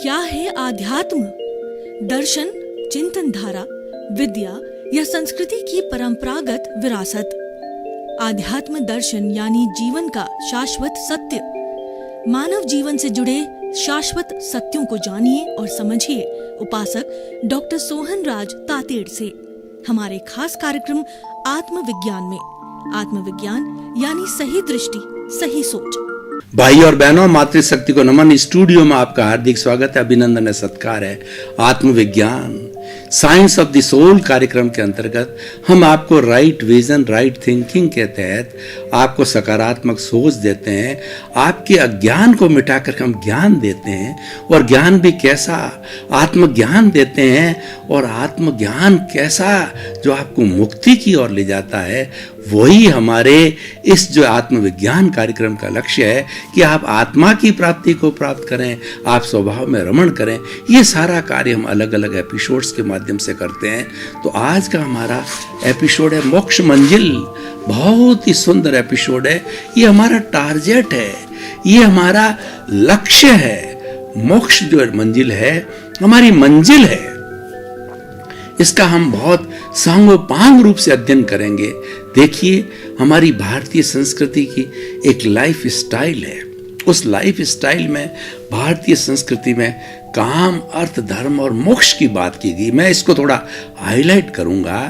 क्या है आध्यात्म? दर्शन, चिंतन धारा, विद्या या संस्कृति की परंपरागत विरासत। आध्यात्म दर्शन यानी जीवन का शाश्वत सत्य। मानव जीवन से जुड़े शाश्वत सत्यों को जानिए और समझिए उपासक डॉक्टर सोहन राज तातेड़ से हमारे खास कार्यक्रम आत्मविज्ञान में। आत्मविज्ञान यानी सही दृष्टि, सही सोच। भाई और बहनों, मातृशक्ति को नमन। स्टूडियो में आपका हार्दिक स्वागत है, अभिनंदन है, सत्कार है। आत्मविज्ञान, साइंस ऑफ द सोल कार्यक्रम के अंतर्गत हम आपको राइट विजन, राइट थिंकिंग के तहत आपको सकारात्मक सोच देते हैं। आपके अज्ञान को मिटाकर हम ज्ञान देते हैं, और ज्ञान भी कैसा, आत्मज्ञान देते हैं। और आत्मज्ञान कैसा जो आपको मुक्ति की ओर ले जाता है, वही हमारे इस जो आत्मविज्ञान कार्यक्रम का लक्ष्य है कि आप आत्मा की प्राप्ति को प्राप्त करें, आप स्वभाव में रमण करें। ये सारा कार्य हम अलग अलग एपिसोड्स के माध्यम से करते हैं। तो आज का हमारा एपिसोड है मोक्ष मंजिल। बहुत ही सुंदर एपिसोड है। ये हमारा टारगेट है, ये हमारा लक्ष्य है। मोक्ष जो मंजिल है हमारी मंजिल है। इसका हम बहुत सांगोपांग रूप से अध्ययन करेंगे। देखिए, हमारी भारतीय संस्कृति की एक लाइफ स्टाइल है। उस लाइफ स्टाइल में, भारतीय संस्कृति में काम, अर्थ, धर्म और मोक्ष की बात की गई। मैं इसको थोड़ा हाईलाइट करूंगा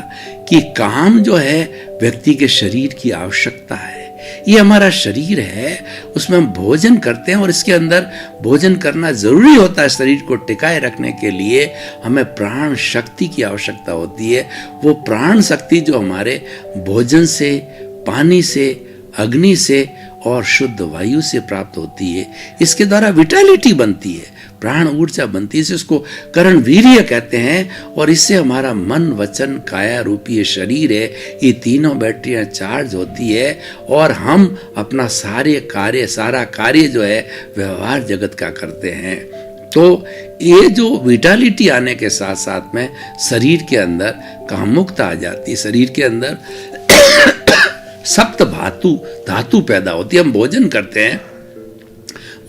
कि काम जो है व्यक्ति के शरीर की आवश्यकता है। ये हमारा शरीर है, उसमें हम भोजन करते हैं और इसके अंदर भोजन करना जरूरी होता है। शरीर को टिकाए रखने के लिए हमें प्राण शक्ति की आवश्यकता होती है। वो प्राण शक्ति जो हमारे भोजन से, पानी से, अग्नि से और शुद्ध वायु से प्राप्त होती है। इसके द्वारा विटालिटी बनती है, प्राण ऊर्जा बनती है। इसको करण वीर्य कहते हैं। और इससे हमारा मन, वचन, काया रूपी ये शरीर है, ये तीनों बैटरियां चार्ज होती है और हम अपना सारा कार्य जो है व्यवहार जगत का करते हैं। तो ये जो विटालिटी आने के साथ साथ में शरीर के अंदर कामुकता आ जाती है। शरीर के अंदर सप्त धातु पैदा होती है। हम भोजन करते हैं,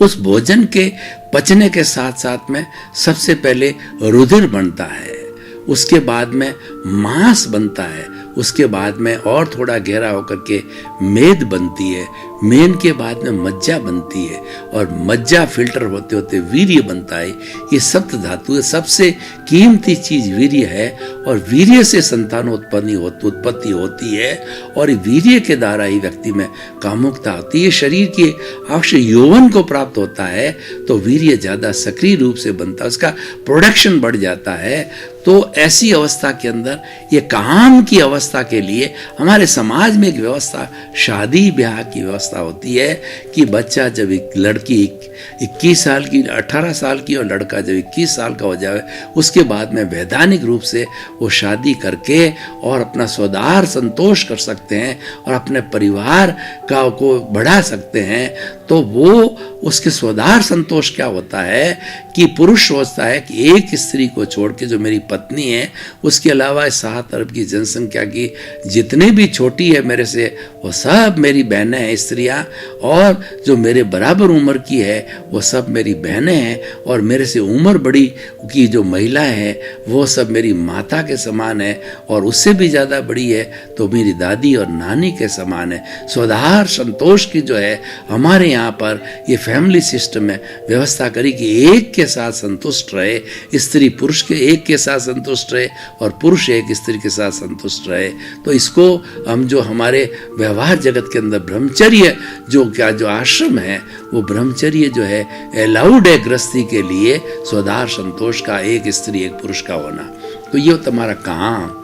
उस भोजन के पचने के साथ साथ में सबसे पहले रुधिर बनता है, उसके बाद में मांस बनता है, उसके बाद में और थोड़ा गहरा होकर के मेद बनती है, मेन के बाद में मज्जा बनती है और मज्जा फिल्टर होते होते वीर्य बनता है। ये सप्त धातु है। सबसे कीमती चीज वीर्य है और वीर्य से उत्पत्ति होती है और वीर्य के द्वारा ही व्यक्ति में कामुकता होती है। शरीर के आवश्यक यौवन को प्राप्त होता है तो वीर्य ज्यादा सक्रिय रूप से बनता है, उसका प्रोडक्शन बढ़ जाता है। तो ऐसी अवस्था के अंदर, ये काम की अवस्था के लिए हमारे समाज में एक व्यवस्था, शादी ब्याह की व्यवस्था होती है कि बच्चा जब एक लड़की 21 साल की, 18 साल की और लड़का जब 21 साल का हो जाए, उसके बाद में वैधानिक रूप से वो शादी करके और अपना स्वदार संतोष कर सकते हैं और अपने परिवार को बढ़ा सकते हैं। तो वो उसके स्वदार संतोष क्या होता है कि पुरुष सोचता है कि एक स्त्री को छोड़ के जो मेरी पत्नी है, उसके अलावा 7 अरब की जनसंख्या की जितने भी छोटी है मेरे से, वो सब मेरी बहनें हैं, स्त्रियां, और जो मेरे बराबर उम्र की है वो सब मेरी बहनें हैं, और मेरे से उम्र बड़ी की जो महिला है वो सब मेरी माता के समान है, और उससे भी ज़्यादा बड़ी है तो मेरी दादी और नानी के समान है। स्वदार संतोष की जो है हमारे यहाँ पर ये फैमिली सिस्टम में व्यवस्था करी कि एक के साथ संतुष्ट रहे, स्त्री पुरुष के एक के साथ संतुष्ट रहे और पुरुष एक स्त्री के साथ संतुष्ट रहे। तो इसको हम जो हमारे व्यवहार जगत के अंदर ब्रह्मचर्य जो आश्रम है, वो ब्रह्मचर्य जो है अलाउड है गृहस्थी के लिए, स्वदार संतोष का, एक स्त्री एक पुरुष का होना। तो ये तुम्हारा काम।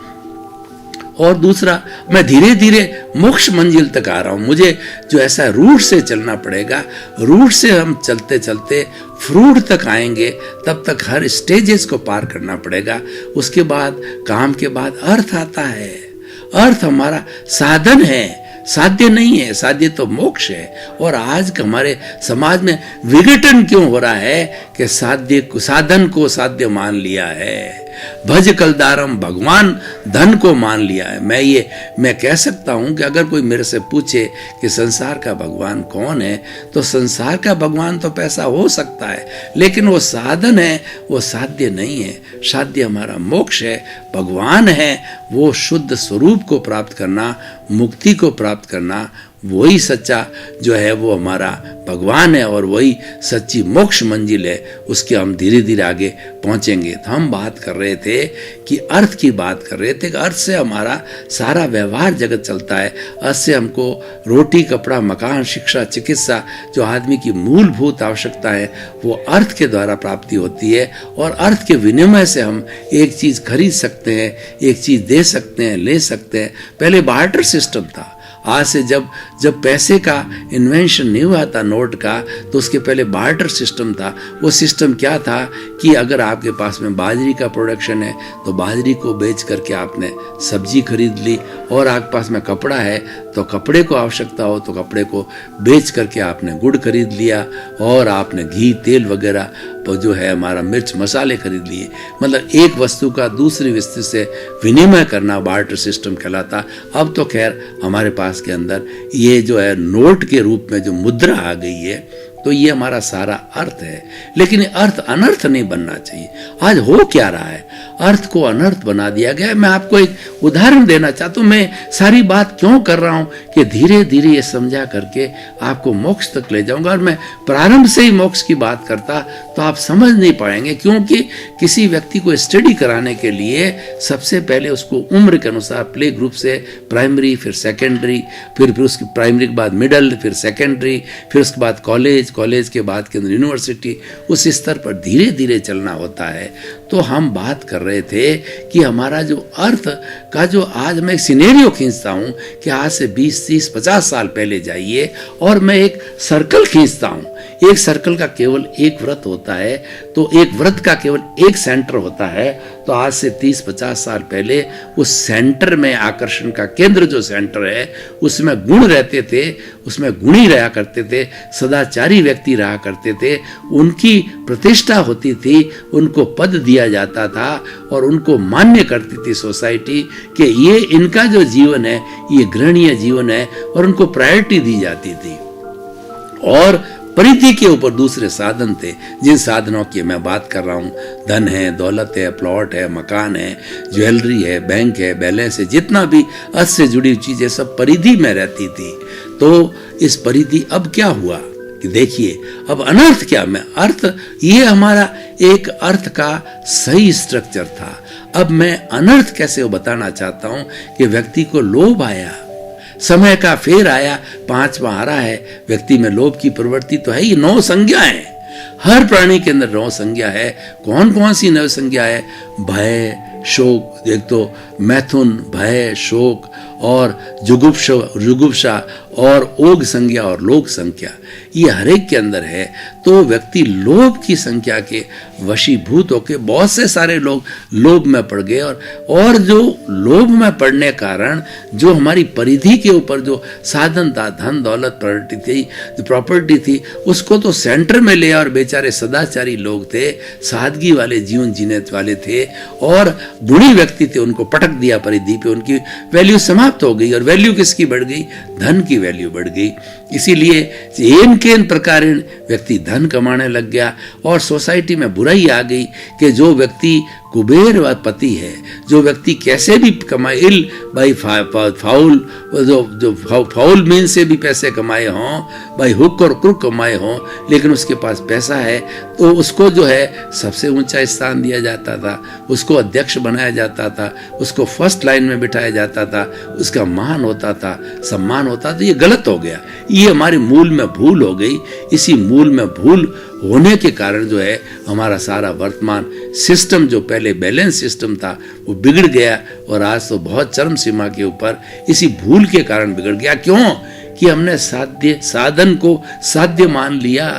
और दूसरा, मैं धीरे धीरे मोक्ष मंजिल तक आ रहा हूं। मुझे जो ऐसा रूट से चलना पड़ेगा, रूट से हम चलते चलते फ्रूट तक आएंगे, तब तक हर स्टेजेस को पार करना पड़ेगा। उसके बाद काम के बाद अर्थ आता है। अर्थ हमारा साधन है, साध्य नहीं है। साध्य तो मोक्ष है। और आज हमारे समाज में विघटन क्यों हो रहा है कि साधन को साध्य मान लिया है। भज कलदारम, भगवान धन को मान लिया है। मैं कह सकता हूं कि अगर कोई मेरे से पूछे कि संसार का भगवान कौन है, तो संसार का भगवान तो पैसा हो सकता है, लेकिन वो साधन है, वो साध्य नहीं है। साध्य हमारा मोक्ष है, भगवान है वो शुद्ध स्वरूप को प्राप्त करना, मुक्ति को प्राप्त करना, वही सच्चा जो है वो हमारा भगवान है और वही सच्ची मोक्ष मंजिल है। उसके हम धीरे धीरे आगे पहुंचेंगे। तो हम बात कर रहे थे कि अर्थ की बात कर रहे थे कि अर्थ से हमारा सारा व्यवहार जगत चलता है। अर्थ से हमको रोटी, कपड़ा, मकान, शिक्षा, चिकित्सा, जो आदमी की मूलभूत आवश्यकता है वो अर्थ के द्वारा प्राप्ति होती है। और अर्थ के विनिमय से हम एक चीज़ खरीद सकते हैं, एक चीज़ दे सकते हैं, ले सकते हैं। पहले बार्टर सिस्टम था। आज से जब पैसे का इन्वेंशन नहीं हुआ था, नोट का, तो उसके पहले बार्टर सिस्टम था। वो सिस्टम क्या था कि अगर आपके पास में बाजरी का प्रोडक्शन है तो बाजरी को बेच करके आपने सब्जी खरीद ली, और आपके पास में कपड़ा है तो कपड़े को आवश्यकता हो तो कपड़े को बेच करके आपने गुड़ खरीद लिया, और आपने घी, तेल वगैरह जो है हमारा मिर्च मसाले खरीद लिए। मतलब एक वस्तु का दूसरी वस्तु से विनिमय करना बार्टर सिस्टम कहलाता। अब तो खैर हमारे पास के अंदर ये जो है नोट के रूप में जो मुद्रा आ गई है, तो ये हमारा सारा अर्थ है। लेकिन अर्थ अनर्थ नहीं बनना चाहिए। आज हो क्या रहा है, अर्थ को अनर्थ बना दिया गया है। मैं आपको एक उदाहरण देना चाहता हूँ। मैं सारी बात क्यों कर रहा हूँ कि धीरे धीरे ये समझा करके आपको मोक्ष तक ले जाऊंगा। और मैं प्रारंभ से ही मोक्ष की बात करता तो आप समझ नहीं पाएंगे, क्योंकि किसी व्यक्ति को स्टडी कराने के लिए सबसे पहले उसको उम्र के अनुसार प्ले ग्रुप से प्राइमरी, फिर सेकेंडरी, फिर उसकी प्राइमरी के बाद मिडल, फिर सेकेंडरी, फिर उसके बाद कॉलेज के बाद के अंदर यूनिवर्सिटी, उस स्तर पर धीरे धीरे चलना होता है। तो हम बात कर रहे थे कि हमारा जो अर्थ का जो आज मैं एक सिनेरियो खींचता हूँ कि आज से 20, 30, 50 साल पहले जाइए और मैं एक सर्कल खींचता हूँ। एक सर्कल का केवल एक वृत्त होता है, तो एक वृत्त का केवल एक सेंटर होता है। तो आज से 30-50 साल पहले उस सेंटर में, आकर्षण का केंद्र जो सेंटर है, उसमें गुण रहते थे, उसमें गुणी रहा करते थे, सदाचारी व्यक्ति रहा करते थे, उनकी प्रतिष्ठा होती थी, उनको पद दिया जाता था और उनको मान्य करती थी सोसाइटी कि ये इनका जो जीवन है ये ग्रहणीय जीवन है, और उनको प्रायोरिटी दी जाती थी। और परिधि के ऊपर दूसरे साधन थे, जिन साधनों की मैं बात कर रहा हूँ, धन है, दौलत है, प्लॉट है, मकान है, ज्वेलरी है, बैंक है, बैलेंस है, जितना भी अर्थ से जुड़ी हुई चीजें सब परिधि में रहती थी। तो इस परिधि अब क्या हुआ कि देखिए अब अनर्थ क्या, मैं अर्थ, ये हमारा एक अर्थ का सही स्ट्रक्चर था। अब मैं अनर्थ कैसे बताना चाहता हूँ कि व्यक्ति को लोभ आया, समय का फेर आया, 5वां आ रहा है, व्यक्ति में लोभ की प्रवृत्ति तो है ही। 9 संज्ञाएं, हर प्राणी के अंदर 9 संज्ञा है। कौन कौन सी 9 संज्ञा है? भय, शोक, एक तो मैथुन, भय, शोक और जुगुप्सा और ओग संज्ञा और लोक संज्ञा, ये हर एक के अंदर है। तो व्यक्ति लोभ की संख्या के वशीभूत होकर बहुत से सारे लोग लोभ में पड़ गए, और जो लोभ में पड़ने कारण जो हमारी परिधि के ऊपर जो साधन था, धन दौलत प्रॉपर्टी थी, उसको तो सेंटर में ले, और बेचारे सदाचारी लोग थे, सादगी वाले जीवन जीने वाले थे और गुणी व्यक्ति थे, उनको पटक दिया परिधि पे, उनकी वैल्यू समाप्त हो गई। और वैल्यू किसकी बढ़ गई? धन की वैल्यू बढ़ गई। इसीलिए एन केन प्रकार व्यक्ति धन कमाने लग गया, और सोसाइटी में बुराई आ गई कि जो व्यक्ति कुबेर व पति है, जो व्यक्ति कैसे भी कमाए, इल भाई फाउल, जो फाउल मीन से भी पैसे कमाए हों, भाई हुक और क्रुक कमाए हों, लेकिन उसके पास पैसा है तो उसको जो है सबसे ऊंचा स्थान दिया जाता था, उसको अध्यक्ष बनाया जाता था, उसको फर्स्ट लाइन में बिठाया जाता था, उसका मान होता था, सम्मान होता था। ये गलत हो गया, ये हमारे मूल में भूल हो गई। इसी मूल में भूल होने के कारण जो है हमारा सारा वर्तमान सिस्टम, जो पहले बैलेंस सिस्टम था, वो बिगड़ गया, और आज तो बहुत चरम सीमा के ऊपर इसी भूल के कारण बिगड़ गया। क्यों? कि हमने साधन को साध्य मान लिया।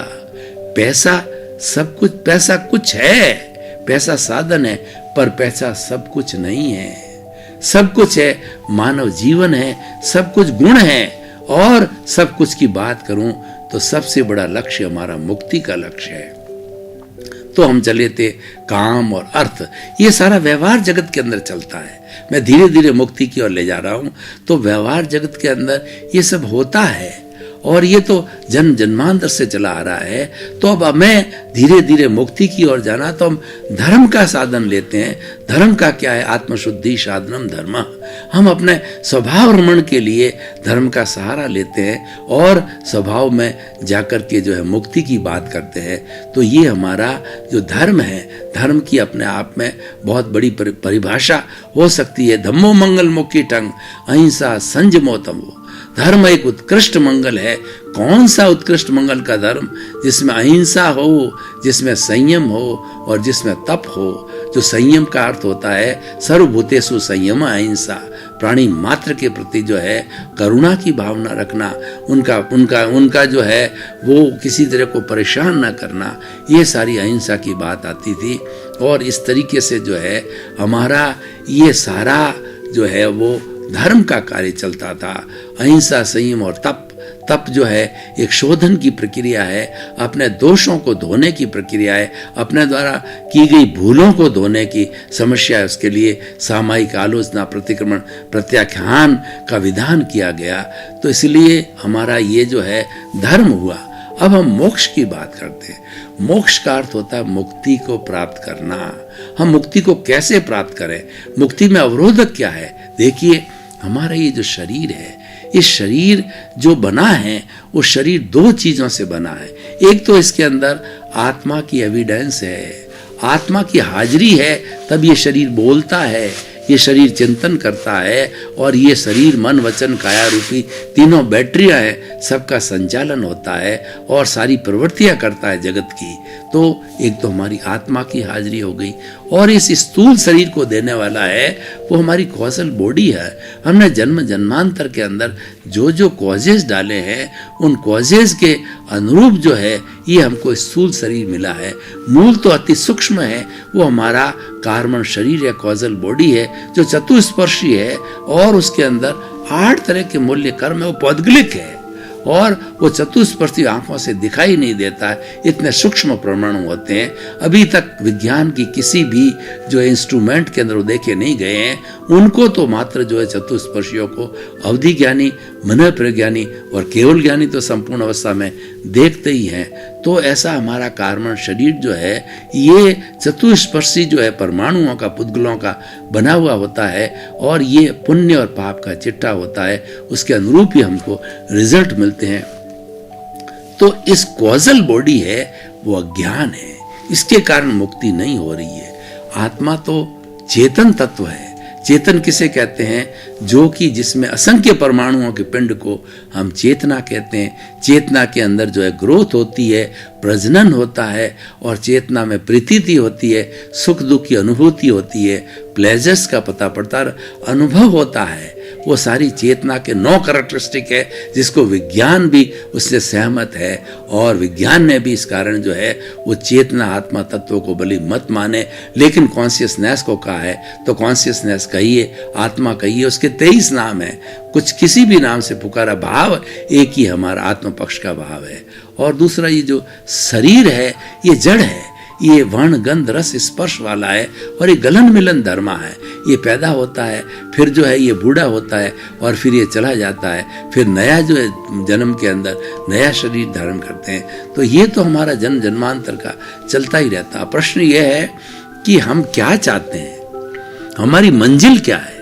पैसा सब कुछ, पैसा कुछ है, पैसा साधन है, पर पैसा सब कुछ नहीं है। सब कुछ है, मानव जीवन है, सब कुछ गुण है, और सब कुछ की बात करूं तो सबसे बड़ा लक्ष्य हमारा मुक्ति का लक्ष्य है। तो हम चले थे काम और अर्थ, ये सारा व्यवहार जगत के अंदर चलता है। मैं धीरे धीरे मुक्ति की ओर ले जा रहा हूँ, तो व्यवहार जगत के अंदर ये सब होता है और ये तो जन्म जन्मांतर से चला आ रहा है। तो अब हमें धीरे धीरे मुक्ति की ओर जाना, तो हम धर्म का साधन लेते हैं। धर्म का क्या है? आत्मशुद्धि साधनम धर्म। हम अपने स्वभाव रमण के लिए धर्म का सहारा लेते हैं और स्वभाव में जाकर के जो है मुक्ति की बात करते हैं। तो ये हमारा जो धर्म है, धर्म की अपने आप में बहुत बड़ी परिभाषा हो सकती है। धम्मो मंगल मुक्ति टंग अहिंसा संयमो तमो। धर्म एक उत्कृष्ट मंगल है। कौन सा उत्कृष्ट मंगल का धर्म? जिसमें अहिंसा हो, जिसमें संयम हो और जिसमें तप हो। जो संयम का अर्थ होता है सर्वभूतेषु संयम अहिंसा, प्राणी मात्र के प्रति जो है करुणा की भावना रखना, उनका जो है वो किसी तरह को परेशान न करना, ये सारी अहिंसा की बात आती थी। और इस तरीके से जो है हमारा ये सारा जो है वो धर्म का कार्य चलता था। अहिंसा संयम और तप जो है एक शोधन की प्रक्रिया है, अपने दोषों को धोने की प्रक्रिया है, अपने द्वारा की गई भूलों को धोने की समस्या है। उसके लिए सामायिक आलोचना, प्रतिक्रमण, प्रत्याख्यान का विधान किया गया। तो इसलिए हमारा ये जो है धर्म हुआ। अब हम मोक्ष की बात करते हैं। मोक्ष का अर्थ होता है मुक्ति को प्राप्त करना। हम मुक्ति को कैसे प्राप्त करें? मुक्ति में अवरोधक क्या है? देखिए, हमारा ये जो शरीर है, इस शरीर जो बना है वो शरीर दो चीजों से बना है। एक तो इसके अंदर आत्मा की एविडेंस है, आत्मा की हाजिरी है, तब ये शरीर बोलता है, ये शरीर चिंतन करता है और ये शरीर मन वचन काया रूपी तीनों बैटरियां हैं, सबका संचालन होता है और सारी प्रवृत्तियां करता है जगत की। तो एक तो हमारी आत्मा की हाजिरी हो गई और इस स्थूल शरीर को देने वाला है वो हमारी कॉजल बॉडी है। हमने जन्म जन्मांतर के अंदर जो जो कॉजेज डाले हैं उन कॉजेज के अनुरूप जो है ये हमको स्थूल शरीर मिला है। मूल तो अति सूक्ष्म है, वो हमारा कार्बन शरीर या कॉजल बॉडी है जो चतुस्पर्शी है और उसके अंदर 8 तरह के मूल्य कर्म है। वो पौद्गलिक है और वो चतुस्पर्शी आंखों से दिखाई नहीं देता है, इतने सूक्ष्म परमाणु होते हैं। अभी तक विज्ञान की किसी भी जो इंस्ट्रूमेंट के अंदर वो देखे नहीं गए हैं, उनको तो मात्र जो है चतुस्पर्शियों को अवधि ज्ञानी, मन प्रज्ञानी और केवल ज्ञानी तो संपूर्ण अवस्था में देखते ही हैं। तो ऐसा हमारा कार्बन शरीर जो है ये चतुस्पर्शी जो है परमाणुओं का, पुद्गलों का बना हुआ होता है और ये पुण्य और पाप का चिट्ठा होता है, उसके अनुरूप ही हमको रिजल्ट मिलते हैं। तो इस कॉजल बॉडी है वो अज्ञान है, इसके कारण मुक्ति नहीं हो रही है। आत्मा तो चेतन तत्व है। चेतन किसे कहते हैं? जो कि जिसमें असंख्य परमाणुओं के पिंड को हम चेतना कहते हैं। चेतना के अंदर जो है ग्रोथ होती है, प्रजनन होता है और चेतना में प्रतीति होती है, सुख दुख की अनुभूति होती है, प्लेजर्स का पता पड़ता है, अनुभव होता है। वो सारी चेतना के 9 कैरेक्टरिस्टिक है जिसको विज्ञान भी उससे सहमत है और विज्ञान ने भी इस कारण जो है वो चेतना आत्मा तत्वों को भली मत माने, लेकिन कॉन्शियसनेस को कहा है तो कॉन्शियसनेस कहिए, आत्मा कहिए, उसके 23 नाम है। कुछ किसी भी नाम से पुकारा, भाव एक ही हमारा आत्म पक्ष का भाव है। और दूसरा ये जो शरीर है ये जड़ है, ये वर्ण गंध रस स्पर्श वाला है और ये गलन मिलन धर्मा है। ये पैदा होता है, फिर जो है ये बूढ़ा होता है और फिर ये चला जाता है, फिर नया जो है जन्म के अंदर नया शरीर धारण करते हैं। तो ये तो हमारा जन्म जन्मांतर का चलता ही रहता है। प्रश्न ये है कि हम क्या चाहते हैं, हमारी मंजिल क्या है।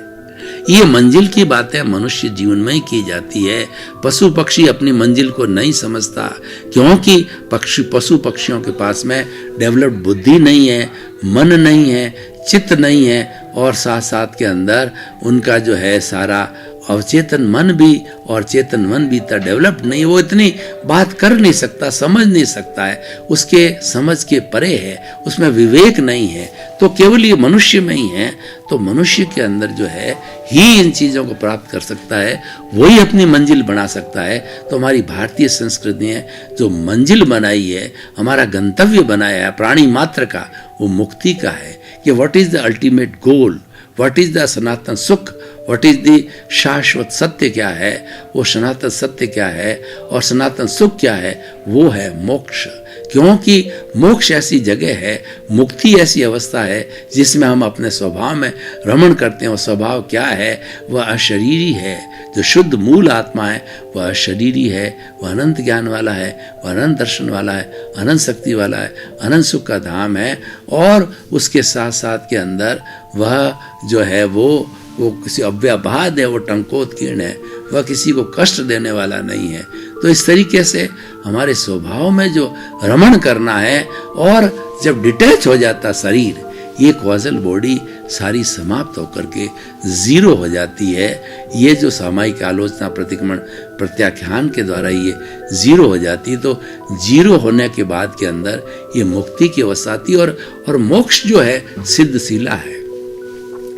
ये मंजिल की बातें मनुष्य जीवन में ही की जाती है। पशु पक्षी अपनी मंजिल को नहीं समझता, क्योंकि पशु पक्षियों के पास में डेवलप्ड बुद्धि नहीं है, मन नहीं है, चित्त नहीं है और साथ साथ के अंदर उनका जो है सारा अवचेतन मन भी और चेतन मन भी इतना डेवलप्ड नहीं, वो इतनी बात कर नहीं सकता, समझ नहीं सकता है, उसके समझ के परे है, उसमें विवेक नहीं है। तो केवल ये मनुष्य में ही है। तो मनुष्य के अंदर जो है ही इन चीज़ों को प्राप्त कर सकता है, वही अपनी मंजिल बना सकता है। तो हमारी भारतीय संस्कृति ने जो मंजिल बनाई है, हमारा गंतव्य बनाया है प्राणी मात्र का, वो मुक्ति का है कि what is the ultimate goal, what is the sanatan sukh, what is the शाश्वत सत्य क्या है, वो सनातन सत्य क्या है और सनातन सुख क्या है, वो है मोक्ष। क्योंकि मोक्ष ऐसी जगह है, मुक्ति ऐसी अवस्था है जिसमें हम अपने स्वभाव में रमण करते हैं। और स्वभाव क्या है? वह अशरीरी है। जो शुद्ध मूल आत्मा है वह अशरीरी है, वह अनंत ज्ञान वाला है, वह अनंत दर्शन वाला है, अनंत शक्ति वाला है, अनंत सुख का धाम है। और उसके साथ साथ के अंदर वह जो है वो किसी अव्याबाद है, वो टंकोत्कीर्ण है, वह किसी को कष्ट देने वाला नहीं है। तो इस तरीके से हमारे स्वभाव में जो रमण करना है, और जब डिटैच हो जाता शरीर, ये कॉजल बॉडी सारी समाप्त होकर के जीरो हो जाती है। ये जो सामायिक आलोचना प्रतिक्रमण प्रत्याख्यान के द्वारा ये जीरो हो जाती है, तो जीरो होने के बाद के अंदर ये मुक्ति की अवस्था आती है। और मोक्ष जो है सिद्धशीला है।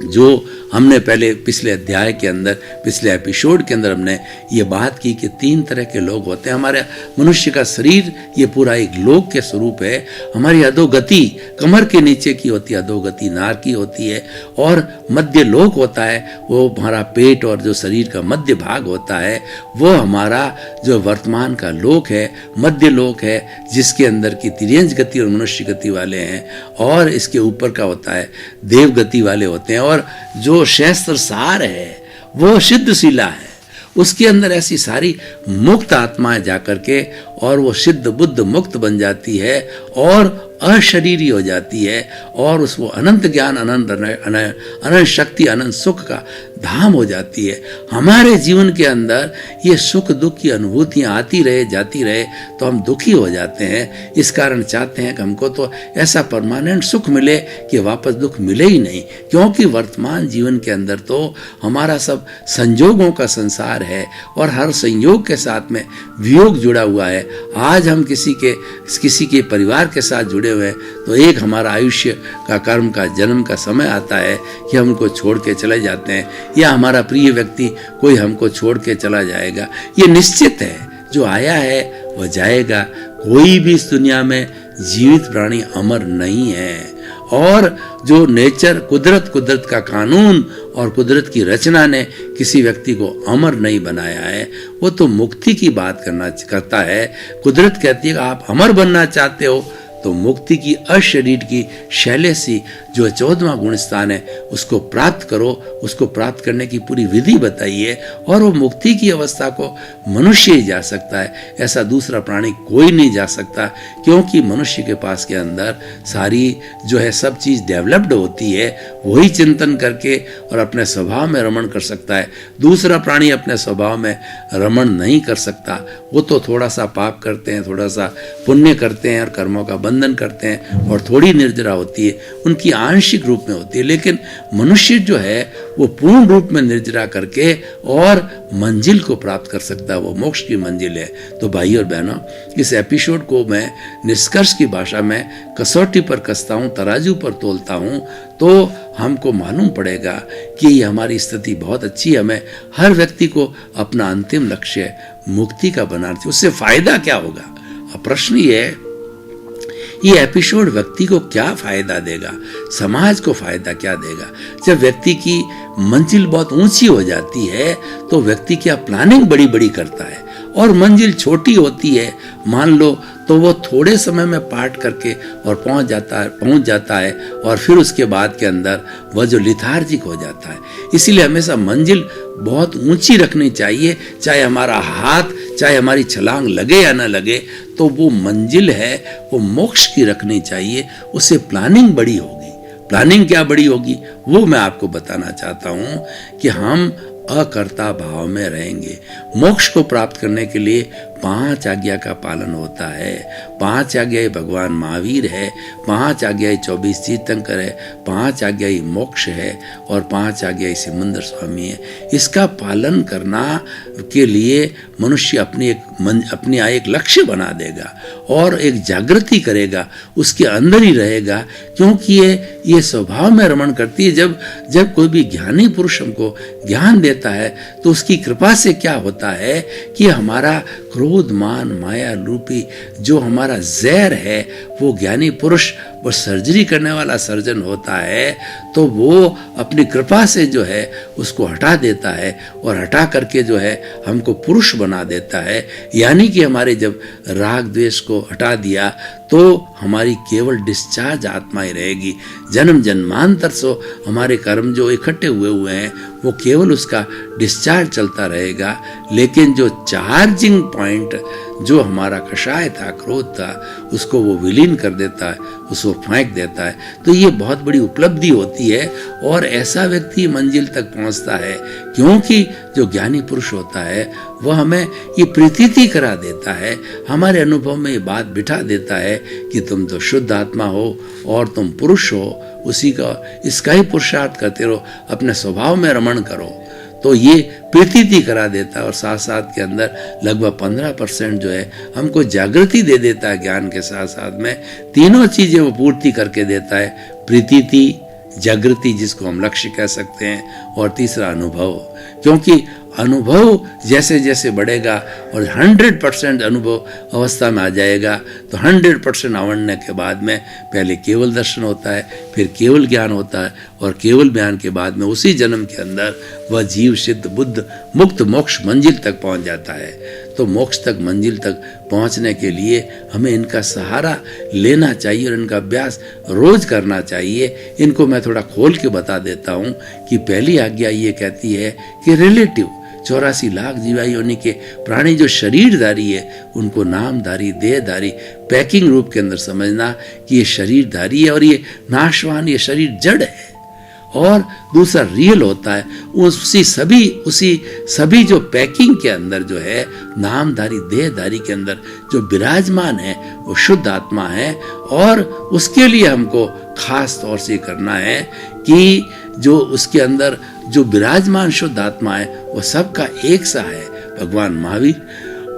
जो हमने पहले पिछले अध्याय के अंदर, पिछले एपिसोड के अंदर हमने ये बात की कि 3 तरह के लोग होते हैं। हमारे मनुष्य का शरीर ये पूरा एक लोक के स्वरूप है। हमारी अधोगति कमर के नीचे की होती है, अधोगति नार की होती है। और मध्य लोक होता है, वो हमारा पेट और जो शरीर का मध्य भाग होता है, वो हमारा जो वर्तमान का लोक है, मध्य लोक है, जिसके अंदर की तिर्यंज गति और मनुष्य गति वाले हैं। और इसके ऊपर का होता है देव गति वाले होते हैं। और जो शास्त्र सार है वो सिद्धशीला है। उसके अंदर ऐसी सारी मुक्त आत्माएं जाकर के और वो सिद्ध बुद्ध मुक्त बन जाती है और अशरीरी हो जाती है। और उसको अनंत ज्ञान, अनंत शक्ति, अनंत सुख का धाम हो जाती है। हमारे जीवन के अंदर ये सुख दुख की अनुभूतियां आती रहे, जाती रहे, तो हम दुखी हो जाते हैं। इस कारण चाहते हैं कि हमको तो ऐसा परमानेंट सुख मिले कि वापस दुख मिले ही नहीं। क्योंकि वर्तमान जीवन के अंदर तो हमारा सब संजोगों का संसार है और हर संयोग के साथ में वियोग जुड़ा हुआ है। आज हम किसी के परिवार के साथ जुड़े हुए हैं, तो एक हमारा आयुष्य का, कर्म का, जन्म का समय आता है कि हम उनको छोड़ के चले जाते हैं, या हमारा प्रिय व्यक्ति कोई हमको छोड़ के चला जाएगा। ये निश्चित है, जो आया है वह जाएगा। कोई भी इस दुनिया में जीवित प्राणी अमर नहीं है। और जो नेचर, कुदरत का कानून और कुदरत की रचना ने किसी व्यक्ति को अमर नहीं बनाया है, वो तो मुक्ति की बात करता है। कुदरत कहती है कि आप अमर बनना चाहते हो तो मुक्ति की, अशरीर की शैलेसी जो 14वां गुण स्थान है उसको प्राप्त करो। उसको प्राप्त करने की पूरी विधि बताइए। और वो मुक्ति की अवस्था को मनुष्य ही जा सकता है, ऐसा दूसरा प्राणी कोई नहीं जा सकता। क्योंकि मनुष्य के पास के अंदर सारी जो है सब चीज़ डेवलप्ड होती है। वही चिंतन करके और अपने स्वभाव में रमण कर सकता है। दूसरा प्राणी अपने स्वभाव में रमण नहीं कर सकता। वो तो थोड़ा सा पाप करते हैं, थोड़ा सा पुण्य करते हैं और कर्मों का बंधन करते हैं, और थोड़ी निर्जरा होती है, उनकी आंशिक रूप में होती है। लेकिन मनुष्य जो है वो पूर्ण रूप में निर्जरा करके और मंजिल को प्राप्त कर सकता है। वो मोक्ष की मंजिल है। तो भाई और बहनों, इस एपिसोड को मैं निष्कर्ष की भाषा में कसौटी पर कसता हूँ, तराजू पर तोलता हूँ, तो हमको मालूम पड़ेगा कि ये हमारी स्थिति बहुत अच्छी है। हमें हर व्यक्ति को अपना अंतिम लक्ष्य मुक्ति का बनाना चाहिए। उससे फायदा क्या होगा? अब प्रश्न ये है, ये एपिसोड व्यक्ति को क्या फायदा देगा, समाज को फायदा क्या देगा? जब व्यक्ति की मंजिल बहुत ऊंची हो जाती है तो व्यक्ति क्या प्लानिंग बड़ी बड़ी करता है, और मंजिल छोटी होती है मान लो, तो वो थोड़े समय में पाठ करके और पहुंच जाता है और फिर उसके बाद के अंदर वह जो लिथार्जिक हो जाता है। इसीलिए हमेशा मंजिल बहुत ऊंची रखनी चाहिए। चाहे हमारा हाथ, चाहे हमारी छलांग लगे या ना लगे, तो वो मंजिल है वो मोक्ष की रखनी चाहिए। उससे प्लानिंग बड़ी होगी। प्लानिंग क्या बड़ी होगी वो मैं आपको बताना चाहता हूँ कि हम अकर्ता भाव में रहेंगे। मोक्ष को प्राप्त करने के लिए 5 आज्ञा का पालन होता है। 5 आज्ञा भगवान महावीर है, 5 आज्ञा 24 तीर्थंकर है, 5 आज्ञा मोक्ष है और 5 आज्ञा सिमंदर स्वामी है। इसका पालन करना के लिए मनुष्य अपनी एक लक्ष्य बना देगा और एक जागृति करेगा, उसके अंदर ही रहेगा। क्योंकि ये स्वभाव में रमण करती है। जब कोई भी ज्ञानी पुरुष हमको ज्ञान देता है तो उसकी कृपा से क्या होता है कि हमारा क्रोध, मान, माया रूपी जो हमारा जहर है, वो ज्ञानी पुरुष वो सर्जरी करने वाला सर्जन होता है, तो वो अपनी कृपा से जो है उसको हटा देता है और हटा करके जो है हमको पुरुष बना देता है। यानी कि हमारे जब राग द्वेष को हटा दिया तो हमारी केवल डिस्चार्ज आत्मा ही रहेगी। जन्म जन्मांतर से हमारे कर्म जो इकट्ठे हुए हैं वो केवल उसका डिस्चार्ज चलता रहेगा, लेकिन जो चार्जिंग पॉइंट जो हमारा कषाय था, क्रोध था, उसको वो विलीन कर देता है, उसको फेंक देता है। तो ये बहुत बड़ी उपलब्धि होती है और ऐसा व्यक्ति मंजिल तक पहुंचता है, क्योंकि जो ज्ञानी पुरुष होता है वह हमें ये प्रतीति करा देता है, हमारे अनुभव में ये बात बिठा देता है कि तुम तो शुद्ध आत्मा हो और तुम पुरुष हो, उसी का इसका ही पुरुषार्थ करते रहो, अपने स्वभाव में रमण करो। तो ये प्रतीति करा देता है और साथ साथ के अंदर लगभग 15% जो है हमको जागृति दे देता है। ज्ञान के साथ साथ में तीनों चीजें वो पूर्ति करके देता है, प्रतीति, जागृति जिसको हम लक्ष्य कह सकते हैं, और तीसरा अनुभव। क्योंकि अनुभव जैसे जैसे बढ़ेगा और 100% अनुभव अवस्था में आ जाएगा, तो 100% आवड़ने के बाद में पहले केवल दर्शन होता है, फिर केवल ज्ञान होता है, और केवल ज्ञान के बाद में उसी जन्म के अंदर वह जीव सिद्ध बुद्ध मुक्त मोक्ष मंजिल तक पहुंच जाता है। तो मोक्ष तक मंजिल तक पहुंचने के लिए हमें इनका सहारा लेना चाहिए और इनका अभ्यास रोज करना चाहिए। इनको मैं थोड़ा खोल के बता देता हूं कि पहली आज्ञा ये कहती है कि रिलेटिव 84 लाख जीवा योनि के प्राणी जो शरीरधारी है उनको नामधारी, देहधारी, पैकिंग रूप के अंदर समझना कि ये शरीरधारी है और ये नाशवान, ये शरीर जड़ है। और दूसरा रियल होता है उसी सभी जो पैकिंग के अंदर जो है नामधारी, देहधारी के अंदर जो विराजमान है वो शुद्ध आत्मा है। और उसके लिए हमको खास तौर से करना है कि जो उसके अंदर जो विराजमान शुद्ध आत्मा है वो सबका एक सा है। भगवान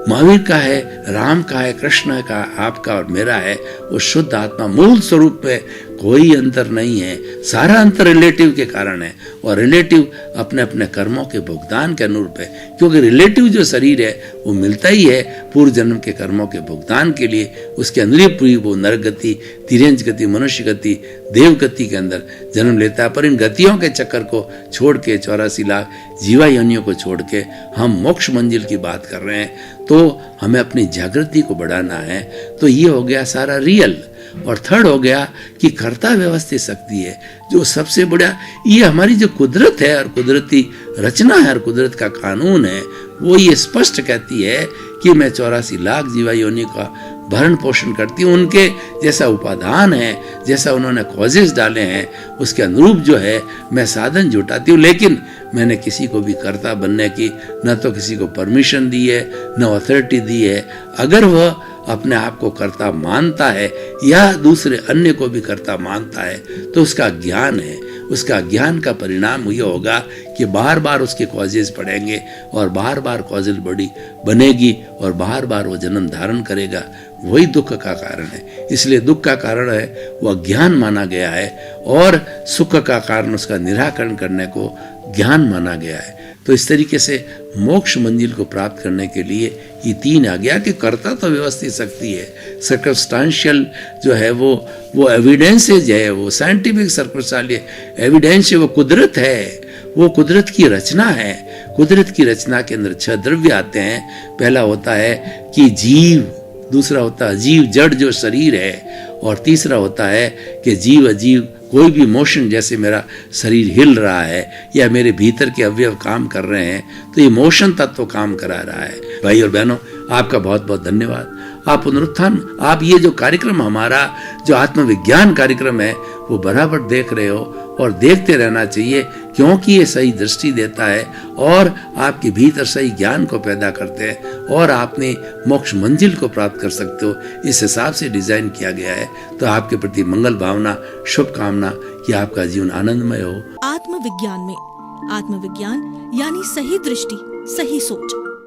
महावीर का है, राम का है, कृष्ण का, आपका और मेरा है। वो शुद्ध आत्मा मूल स्वरूप में कोई अंतर नहीं है, सारा अंतर रिलेटिव के कारण है। और रिलेटिव अपने अपने कर्मों के भुगतान के अनुरूप है, क्योंकि रिलेटिव जो शरीर है वो मिलता ही है पूर्व जन्म के कर्मों के भुगतान के लिए। उसके अंदर ही पूरी वो नरक गति, तिर्यंच गति, मनुष्य गति, देव गति के अंदर जन्म लेता है। पर इन गतियों के चक्कर को छोड़ के 84 लाख जीवा योनियों को छोड़ के हम मोक्ष मंजिल की बात कर रहे हैं, तो हमें अपनी जागृति को बढ़ाना है। तो ये हो गया सारा रियल। और थर्ड हो गया कि कर्ता व्यवस्थित शक्ति है, जो सबसे बड़ा ये हमारी जो कुदरत है और कुदरती रचना है और कुदरत का कानून है, वो ये स्पष्ट कहती है कि मैं 84 लाख जीवा योनि का भरण पोषण करती हूँ। उनके जैसा उपादान है, जैसा उन्होंने कॉजेस डाले हैं, उसके अनुरूप जो है मैं साधन जुटाती हूँ। लेकिन मैंने किसी को भी कर्ता बनने की न तो किसी को परमिशन दी है, न अथॉरिटी दी है। अगर वह अपने आप को कर्ता मानता है या दूसरे अन्य को भी कर्ता मानता है, तो उसका ज्ञान है। उसका ज्ञान का परिणाम ये होगा कि बार बार उसके कॉजेज पड़ेंगे और बार बार कॉजेज बॉडी बनेगी और बार बार वो जन्म धारण करेगा। वही दुख का कारण है। इसलिए दुख का कारण है वो अज्ञान माना गया है, और सुख का कारण उसका निराकरण करने को ज्ञान माना गया है। तो इस तरीके से मोक्ष मंजिल को प्राप्त करने के लिए ये तीन आ गया कि कर्ता तो व्यवस्थित शक्ति है, सर्कमस्टांशियल जो है वो एविडेंसेज है, वो साइंटिफिक सर्कमस्टांशियल एविडेंस है, वो कुदरत है, वो कुदरत की रचना है। कुदरत की रचना के अंदर 6 द्रव्य आते हैं। पहला होता है कि जीव, दूसरा होता है जीव जड़ जो शरीर है, और तीसरा होता है कि जीव अजीव कोई भी मोशन, जैसे मेरा शरीर हिल रहा है या मेरे भीतर के अवयव काम कर रहे हैं, तो ये मोशन तत्व काम करा रहा है। भाई और बहनों, आपका बहुत बहुत धन्यवाद। आप पुनरुत्थान, आप ये जो कार्यक्रम हमारा जो आत्मविज्ञान कार्यक्रम है वो बराबर देख रहे हो, और देखते रहना चाहिए, क्योंकि ये सही दृष्टि देता है और आपके भीतर सही ज्ञान को पैदा करते हैं, और आपने मोक्ष मंजिल को प्राप्त कर सकते हो। इस हिसाब से डिजाइन किया गया है। तो आपके प्रति मंगल भावना, शुभकामना कि आपका जीवन आनंदमय हो। आत्मविज्ञान में आत्मविज्ञान यानी सही दृष्टि, सही सोच।